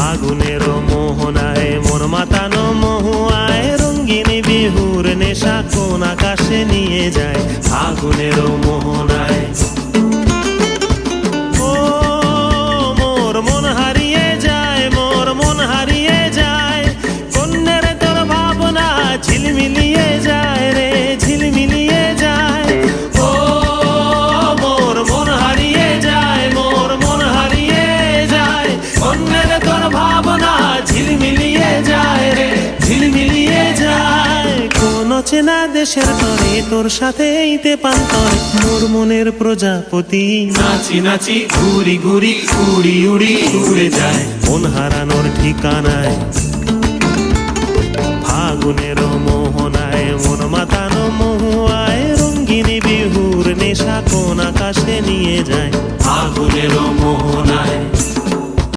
ফাগুনের মোহনায় মন মাতানো মহুয়ায় রঙিন বিহুর নেশা কোন আকাশে নিয়ে যায় ফাগুনের মোহনায়। ও মোর মন হারিয়ে যায়, মোর মন হারিয়ে যায়, কন্যের তোর ভাবনা ঝিলমিলিয়ে যায় রে ঝিলমিলিয়ে যায়। ও মোর মন হারিয়ে যায়, মোর মন হারিয়ে যায়, কন্যের তোর ভাবনা ঝিলমিলিয়ে যায় রে ঝিলমিলিয়ে যায়। কোন চেনা দেশের তরে তোর সাথে এইতে পান্তরে মোর মনের প্রজাপতি নাচি নাচি ঘুরি ঘুরি উড়ি উড়ি উড়ে যায় মন হারানোর ঠিকানায়। ফাগুনের মোহনায় মন মাতানো মহুয়ায় রঙিন বিহুর নেশা কোন আকাশে নিয়ে যায় ফাগুনের মোহনায়।